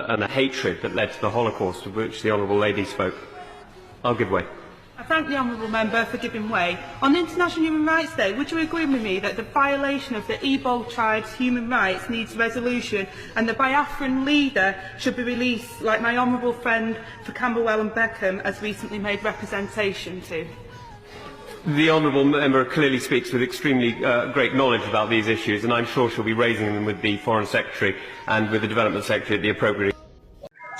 and the hatred that led to the Holocaust, of which the Honourable Lady spoke. I'll give way. I thank the Honourable Member for giving way. On International Human Rights Day, would you agree with me that the violation of the Igbo tribe's human rights needs resolution and the Biafran leader should be released, like my honourable friend for Camberwell and Beckham has recently made representation to? The Honourable Member clearly speaks with extremely great knowledge about these issues, and I'm sure she'll be raising them with the Foreign Secretary and with the Development Secretary at the appropriate...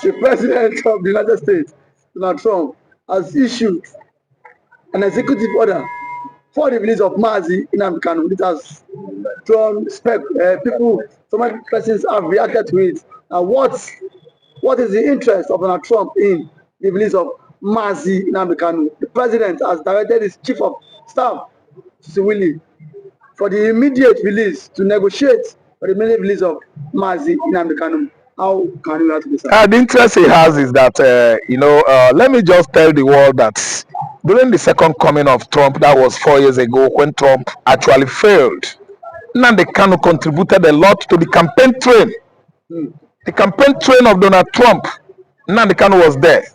The President of the United States, Donald Trump, has issued an executive order for the release of Mazi, nnamdikanu. It has drawn people, so many persons have reacted to it. And what is the interest of Donald Trump in the release of Mazi, nnamdikanu? The President has directed his Chief of Staff, Willie, for the immediate release, to negotiate for the immediate release of Mazi, nnamdikanu. How can you answer this? The interest he has is that, let me just tell the world that during the second coming of Trump, that was 4 years ago, when Trump actually failed, nnamdikanu contributed a lot to the campaign train. The campaign train of Donald Trump, nnamdikanu was there.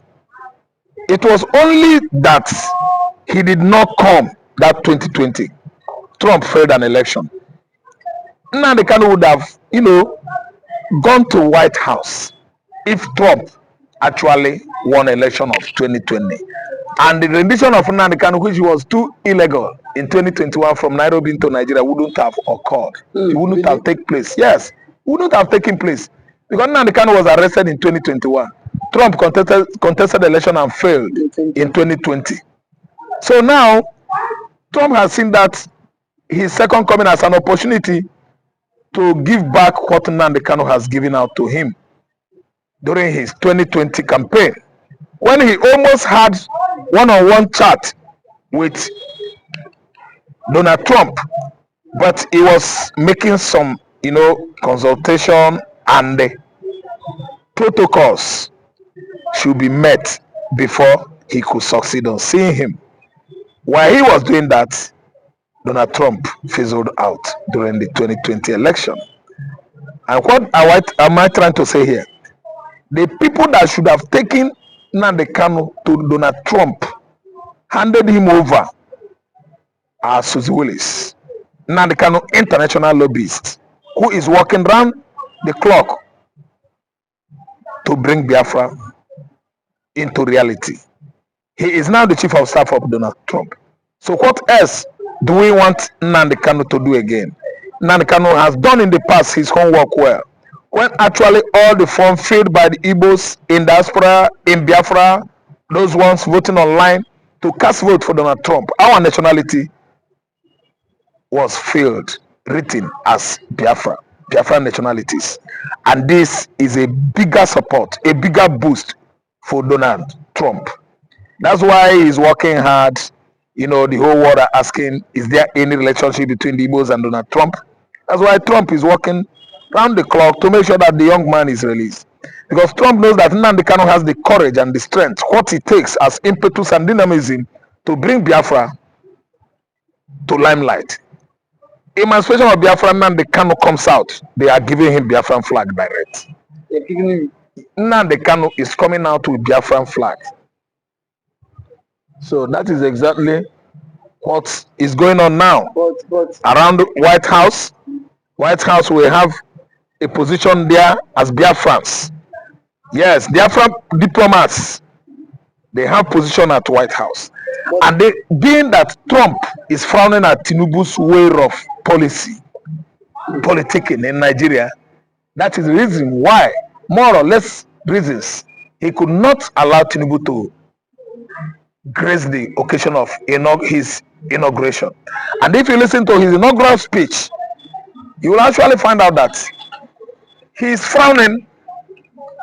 It was only that he did not come that 2020. Trump failed an election. nnamdikanu would have, gone to White House if Trump actually won election of 2020. And the rendition of nnamdikanu, which was too illegal in 2021 from Nairobi into Nigeria, wouldn't have occurred. It wouldn't have taken place. Yes, wouldn't have taken place. Because nnamdikanu was arrested in 2021. Trump contested the election and failed in 2020. So now, Trump has seen that his second coming as an opportunity to give back what nnamdikanu has given out to him during his 2020 campaign, when he almost had one-on-one chat with Donald Trump, but he was making some, consultation, and the protocols should be met before he could succeed on seeing him. While he was doing that, Donald Trump fizzled out during the 2020 election. And what am I trying to say here? The people that should have taken nnamdikanu to Donald Trump handed him over are Susie Willis, nnamdikanu international lobbyist, who is working round the clock to bring Biafra into reality. He is now the chief of staff of Donald Trump. So what else do we want nnamdikanu to do again? nnamdikanu has done in the past his homework well. When actually all the form filled by the Igbos in diaspora, in Biafra, those ones voting online to cast vote for Donald Trump, our nationality was filled, written as Biafra nationalities. And this is a bigger support, a bigger boost for Donald Trump. That's why he's working hard. The whole world are asking, is there any relationship between the Igbos and Donald Trump? That's why Trump is working round the clock to make sure that the young man is released. Because Trump knows that nnamdikanu has the courage and the strength, what it takes as impetus and dynamism to bring Biafra to limelight. Emancipation of Biafra, nnamdikanu comes out, they are giving him Biafran flag direct. Nnamdikanu is coming out with Biafran flag. So that is exactly what is going on now. But around the White House will have a position there as Biafrans. Yes, Biafran diplomats, they have position at White House. And being that Trump is frowning at Tinubu's way of politicking in Nigeria, that is the reason why, more or less reasons, he could not allow Tinubu to grace the occasion of his inauguration. And if you listen to his inaugural speech, you will actually find out that he is frowning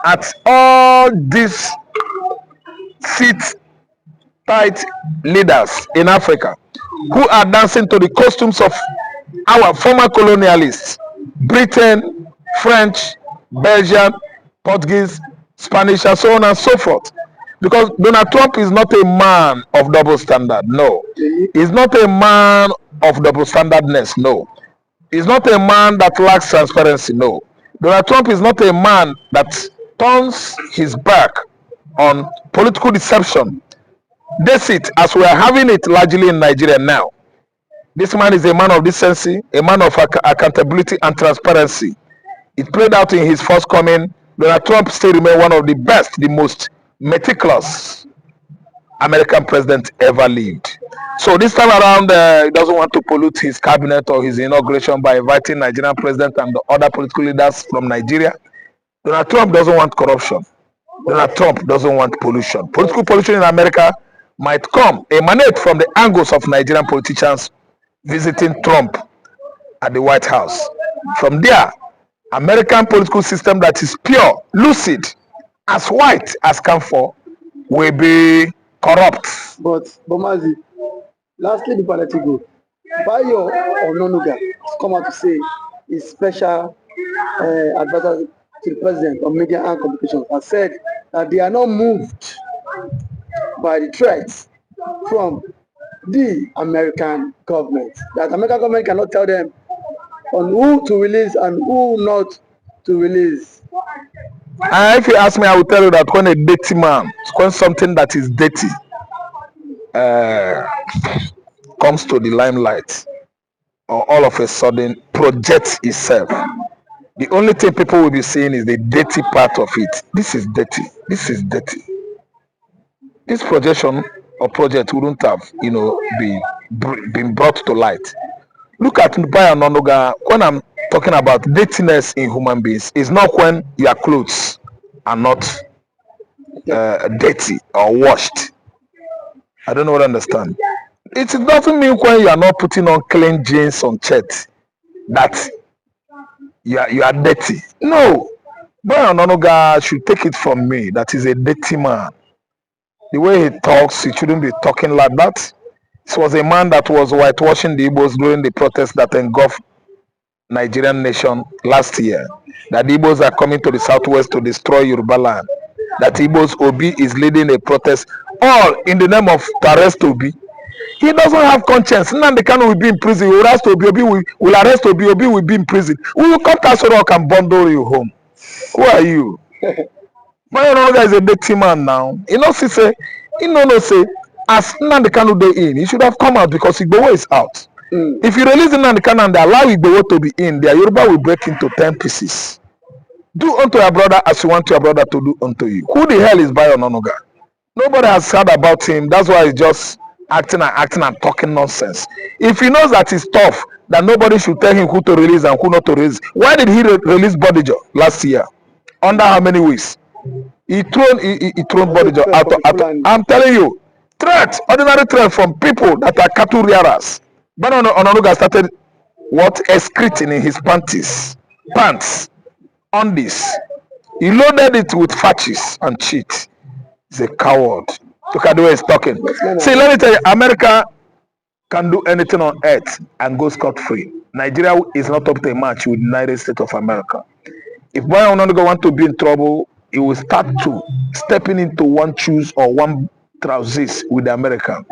at all these seat-tight leaders in Africa who are dancing to the costumes of our former colonialists, Britain, French, Belgian, Portuguese, Spanish, and so on and so forth. Because Donald Trump is not a man of double standard, no. He's not a man of double standardness, no. He's not a man that lacks transparency, no. Donald Trump is not a man that turns his back on political deception, that's it, as we are having it largely in Nigeria now. This man is a man of decency, a man of accountability and transparency. It played out in his first coming. Donald Trump still remains one of the best, the most meticulous American president ever lived. So this time around, he doesn't want to pollute his cabinet or his inauguration by inviting Nigerian president and the other political leaders from Nigeria. Donald Trump doesn't want corruption. Donald Trump doesn't want pollution. Political pollution in America might emanate from the angles of Nigerian politicians visiting Trump at the White House. From there, American political system that is pure, lucid, as white as camphor will be corrupt. But Mazi, lastly, the political. Bayo Ononuga come out to say his special advisor to the president on media and communications has said that they are not moved by the threats from the American government. That American government cannot tell them on who to release and who not to release. And if you ask me, I will tell you that when a dirty man, when something that is dirty comes to the limelight, or all of a sudden projects itself, the only thing people will be seeing is the dirty part of it. This is dirty. This is dirty. This projection or project wouldn't have, been brought to light. Look at Bayo Ononuga. When I'm talking about dirtiness in human beings, it's not when your clothes are not dirty or washed. I don't know what I understand. It doesn't mean when you are not putting on clean jeans on chest that you are dirty. No. Bayo Ononuga should take it from me that is a dirty man. The way he talks, he shouldn't be talking like that. This was a man that was whitewashing the Igbos during the protests that engulfed Nigerian nation last year. That the Igbos are coming to the southwest to destroy Yoruba land. That Igbos Obi is leading a protest, all in the name of to arrest Obi. He doesn't have conscience. nnamdikanu will be in prison. He will arrest Obi. Obi will arrest Obi. Obi will be in prison. We will come to Asorok and bundle you home. Who are you? Bayo Ononuga is a dirty man now. Say, as nnamdikanu dey in, he should have come out because Igboho is out. If you release nnamdikanu and they allow Igboho to be in, their Yoruba will break into 10 pieces. Do unto your brother as you want your brother to do unto you. Who the hell is Bayo Ononuga? Nobody has heard about him. That's why he's just acting and talking nonsense. If he knows that it's tough, that nobody should tell him who to release and who not to release, why did he release Bodijo last year? Under how many weeks? He thrown Bodijo out. I'm telling you, ordinary threat from people that are cattle rearers. Bayo Ononuga started excreting in his pants on this. He loaded it with fatches and cheat. He's a coward. Look at the way he's talking. See, let me tell you, America can do anything on earth and go scot-free. Nigeria is not up to a match with the United States of America. If Bayo Ononuga want to be in trouble, he will start to stepping into one shoes or one trousers with the American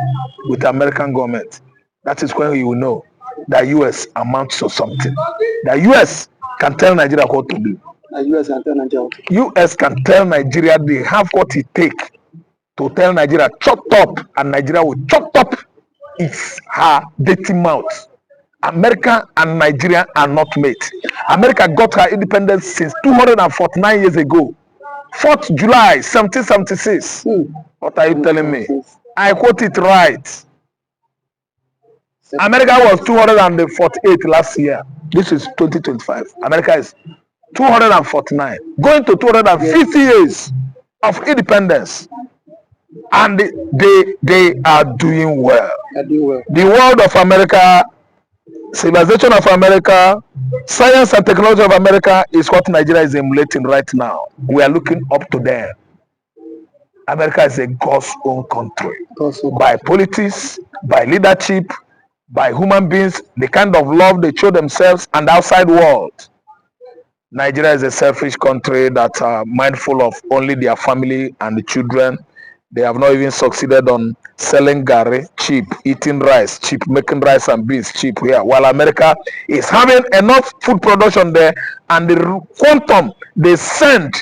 government. That is when he will know that US amounts to something. The US can tell Nigeria what to do. US can tell Nigeria they have what it takes to tell Nigeria chop up, and Nigeria will chop up her dirty mouth. America and Nigeria are not mates. America got her independence since 249 years ago. 4th July 1776. What are you telling me? I quote it right. America was 248 last year. This is 2025. America is 249, going to 250 years of independence. And they are doing well. The world of America, civilization of America, science and technology of America is what Nigeria is emulating right now. We are looking up to them. America is a God's own country. By politics, by leadership, by human beings, the kind of love they show themselves and the outside world. Nigeria is a selfish country that are mindful of only their family and the children. They have not even succeeded on selling gari cheap, eating rice cheap, making rice and beans cheap here. While America is having enough food production there, and the quantum they send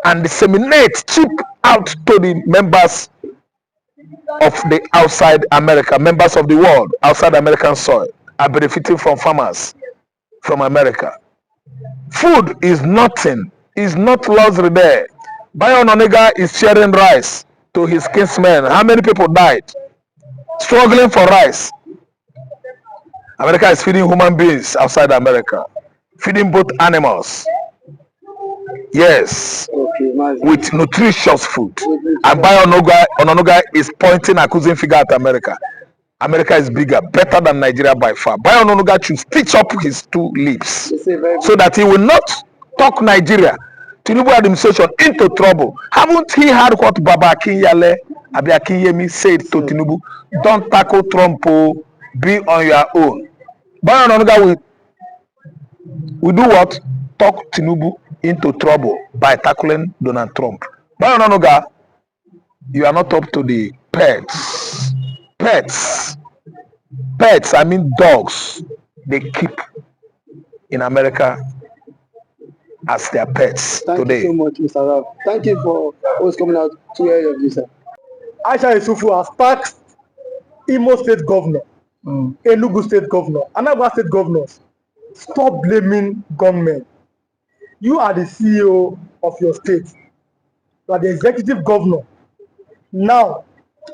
and disseminate cheap out to the members of the outside America, members of the world outside American soil are benefiting from farmers from America. Food is nothing, is not luxury there. Bayon Onega is sharing rice to his kinsmen. How many people died? Struggling for rice. America is feeding human beings outside America, feeding both animals. Yes, Okay, Mazi. with nutritious food. And Ononuga is pointing accusing finger at America. America is bigger, better than Nigeria by far. Bayon Ononuga should stitch up his two lips You say very so that he will not talk Nigeria, Tinubu administration into trouble. Haven't he heard what Baba Akinyele, Abi Akinyemi said to Tinubu? Don't tackle Trump, oh, be on your own. Bayon Ononuga will do what? Talk Tinubu into trouble by tackling Donald Trump. Bayon Ononuga, you are not up to the pets. Pets, I mean dogs, they keep in America as their pets Thank today. you so much, Mr. Ralph. Thank you for always coming out to hear your views, sir. Aisha Yusufu has tasked Imo State Governor, Enugu State Governor, Anambra State Governors. Stop blaming gunmen. You are the CEO of your state. You are the executive governor. Now,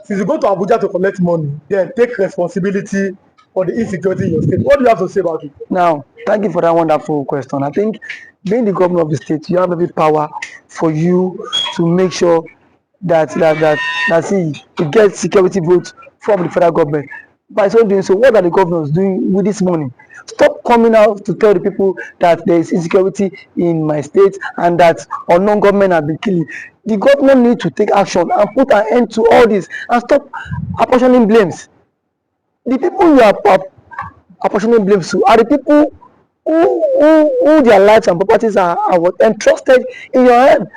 since you go to Abuja to collect money, then take responsibility for the insecurity in your state. What do you have to say about it? Now, thank you for that wonderful question. I think being the governor of the state, you have every power for you to make sure that you get security votes from the federal government. By so doing so, what are the governors doing with this money? Stop coming out to tell the people that there is insecurity in my state and that unknown government have been killing. The government need to take action and put an end to all this and stop apportioning blames. The people you are apportioning blames to are the people who their lives and properties are entrusted in your hand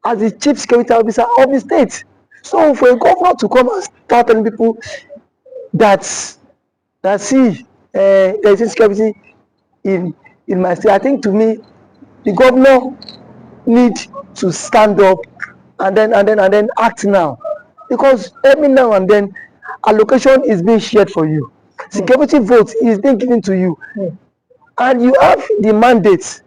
as the chief security officer of the state. So for a governor to come and start telling people that there is insecurity in my state, I think to me the governor need to stand up and then act now, because every now and then allocation is being shared for you, security votes is being given to you, and you have the mandate.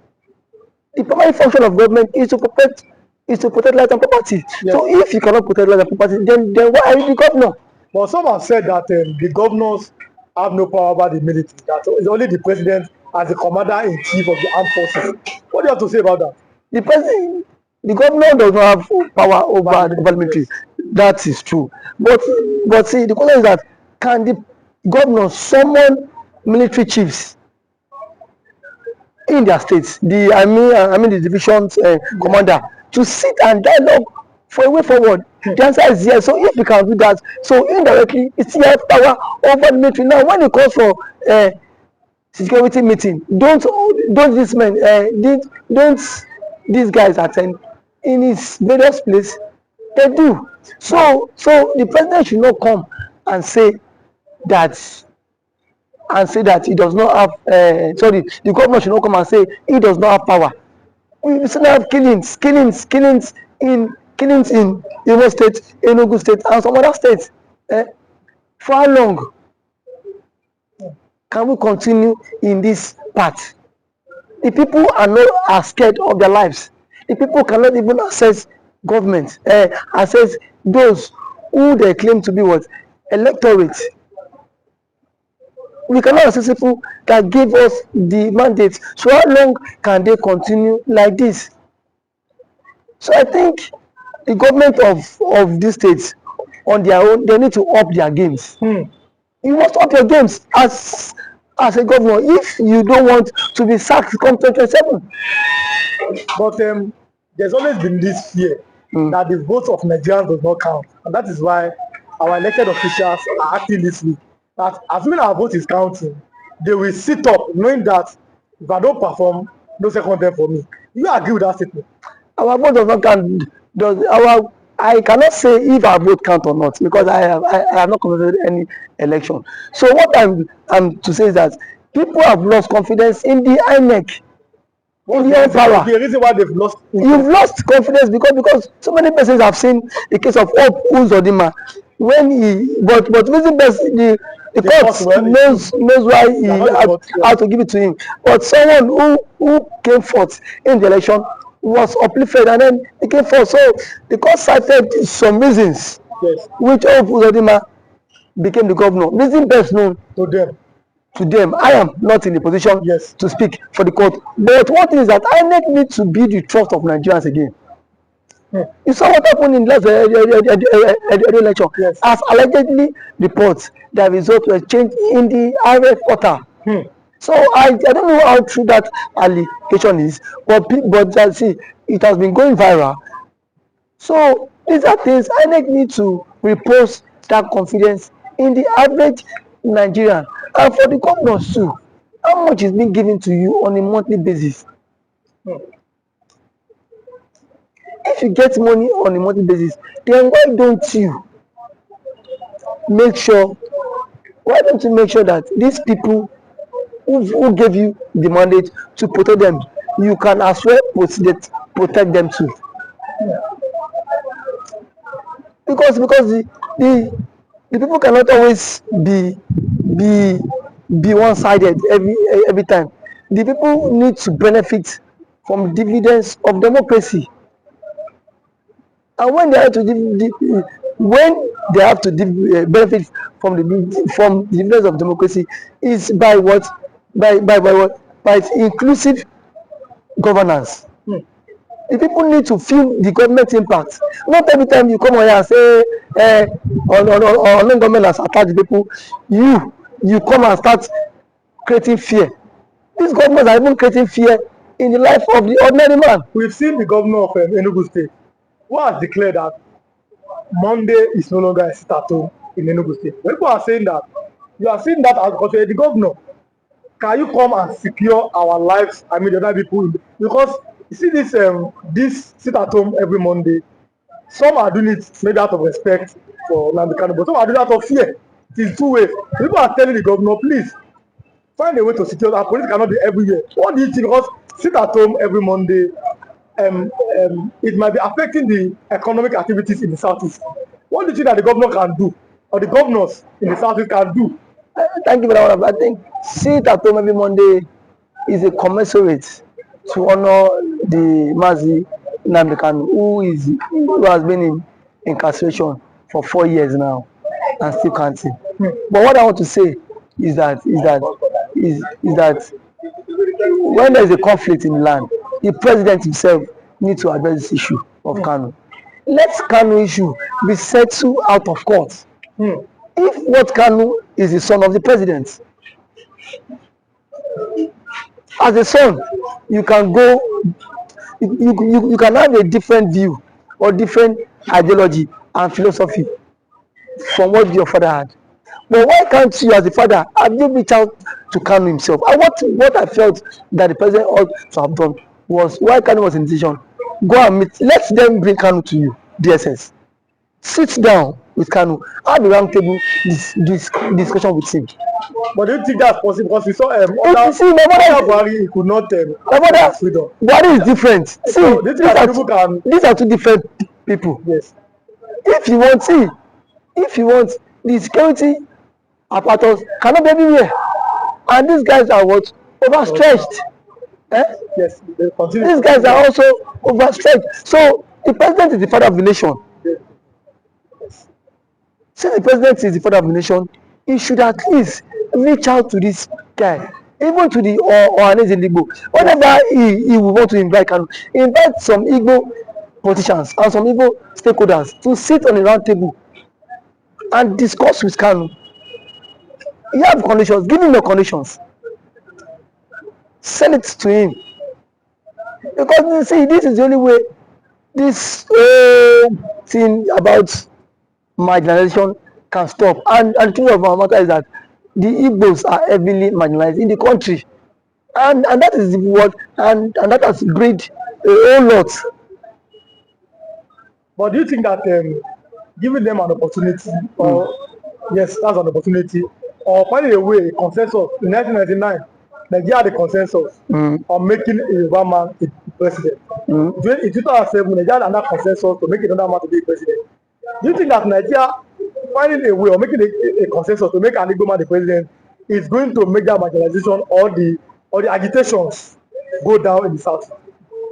The primary function of government is to protect life and property. Yes. So if you cannot protect life and property, then why are you the governor? But some have said that the governors have no power over the military. That it's only the president as the commander-in-chief of the armed forces. What do you have to say about that? The governor does not have power over the military. That is true. But see, the question is that can the governor summon military chiefs in their states, I mean the division's commander, to sit and dialogue for a way forward? The answer is yes. So if we can do that, so indirectly it's still have power over the military. Now when it calls for security meeting, don't this man don't these guys attend in his various place? They do. So the president should not come and say that he does not have the governor should not come and say he does not have power. We still have killings in Imo State, Enugu State, and some other states. For how long can we continue in this path? The people are scared of their lives. The people cannot even access government, access those who they claim to be what? Electorate. We cannot access people that give us the mandate. So how long can they continue like this? So I think the government of these states on their own, they need to up their games. You must up your games as a governor if you don't want to be sacked come 2027. But there's always been this fear that the votes of Nigerians does not count, and that is why our elected officials are acting this week. That assuming our vote is counting, they will sit up knowing that if I don't perform, no second term for me. You agree with that statement? Our vote does not count. I cannot say if our vote count or not, because I have not conducted any election. So what I'm to say is that people have lost confidence in the INEC. in your power. The reason why they've lost. You've lost confidence because so many persons have seen the case of Hope Uzodinma when he but reason best the court knows why he had to give it to him. But someone who came forth in the election was uplifted and then he came forth. So the court cited some reasons which Hope Uzodinma became the governor. Reason best known to them. I am not in the position to speak for the court. But one thing is that INEC need to be the trust of Nigerians again. You saw what happened in last election. As allegedly reports, the results were changed in the RF quarter. So I don't know how true that allegation is, but see, it has been going viral. So these are things INEC need to repose that confidence in the average Nigerian. And for the governors too, how much is being given to you on a monthly basis? If you get money on a monthly basis, then why don't you make sure that these people who gave you the mandate to protect them, you can as well protect them too? Because the people cannot always be one-sided every time. The people need to benefit from dividends of democracy. And when they have to benefit from the dividends of democracy, is by what? By inclusive governance. The people need to feel the government impact. Not every time you come here and say, government has attacked the people, you come and start creating fear. These governments are even creating fear in the life of the ordinary man. We've seen the governor of Enugu State, who has declared that Monday is no longer a sit-at-home in Enugu State. When people are saying that, you are seeing that as because you're the governor. Can you come and secure our lives? I mean, the other people, because you see this sit-at-home every Monday. Some are doing it maybe out of respect for nnamdikanu, but some are doing it out of fear. It is two ways. People are telling the governor, please find a way to secure that. Police cannot be everywhere. What do you think? Because sit at home every Monday, it might be affecting the economic activities in the southeast. What do you think that the governor can do, or the governors in the southeast can do? Thank you very much. I think sit at home every Monday is a commensurate to honor the Mazi nnamdikanu, who has been in incarceration for 4 years now and still counting. But what I want to say is that when there is a conflict in the land, the president himself needs to address this issue of Kanu. Let Kanu issue be settled out of court. If what Kanu is the son of the president, as a son, you can go, you can have a different view or different ideology and philosophy from what your father had. But why can't you, as a father, have you reached out to Kanu himself? And what I felt that the president ought to have done was, why Kanu was in decision, go and meet, let them bring Kanu to you, DSS. Sit down with Kanu, have a round table discussion with him. But do you think that's possible? Because we saw Buhari could not Buhari is different. See, so these are two different people. Yes. If you want the security apparatus cannot be everywhere, and these guys are what? Overstretched. Yes. These guys are also overstretched. So the president is the father of the nation. Yes. Since the president is the father of the nation, he should at least reach out to this guy, even to the Ohanes in Igbo. Whenever he will want to invite some Igbo politicians and some Igbo stakeholders to sit on a round table and discuss with Kanu. You have conditions, give him your conditions. Send it to him. Because you see, this is the only way this thing about marginalization can stop. And the truth of our matter is that the Igbos are heavily marginalized in the country. And that is what, and that has breed a whole lot. But do you think that giving them an opportunity, or yes, that's an opportunity, or finding a way, consensus in 1999, Nigeria had a consensus on making a Yoruba man a president. In 2007, Nigeria had another consensus to make another man to be a president. Do you think that Nigeria finding a way or making a consensus to make an Igbo man the president is going to make that marginalization or the agitations go down in the south?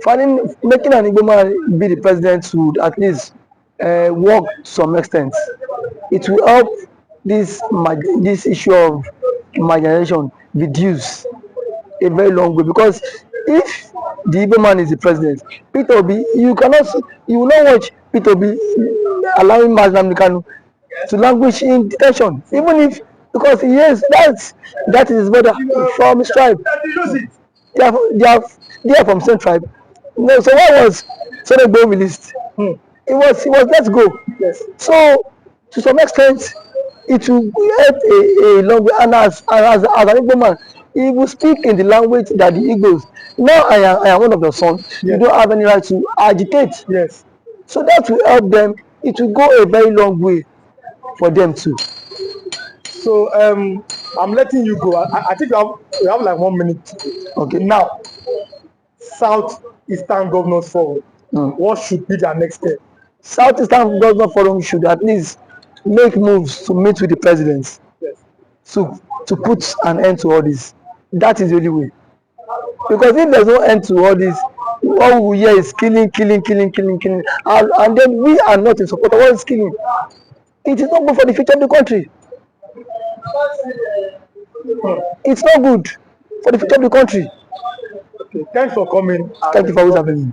Making an Igbo man be the president would at least work to some extent. It will help this issue of marginalization reduce a very long way, because if the Igbo man is the president, Peter Obi, you will not watch Peter Obi allowing Mazi nnamdikanu to languish in detention, even if, because yes, that is his brother from his tribe. They are from same tribe. No, so why was Tinubu released? It was let's go. Yes. So to some extent, it will help a long way. And as an Igbo man, he will speak in the language that the Igbos. Now I am one of the sons. Yes. You don't have any right to agitate. Yes. So that will help them. It will go a very long way for them too. So I'm letting you go. I think we have like 1 minute. Okay. Now, Southeastern Governors Forum. What should be their next step? Southeastern Governors Forum should at least make moves to meet with the presidents. Yes. To put an end to all this. That is the only way. Because if there's no end to all this, all we hear is killing. And then we are not in support of all this killing. It is not good for the future of the country. It's not good for the future of the country. Okay, thanks for coming. Thank you for having me.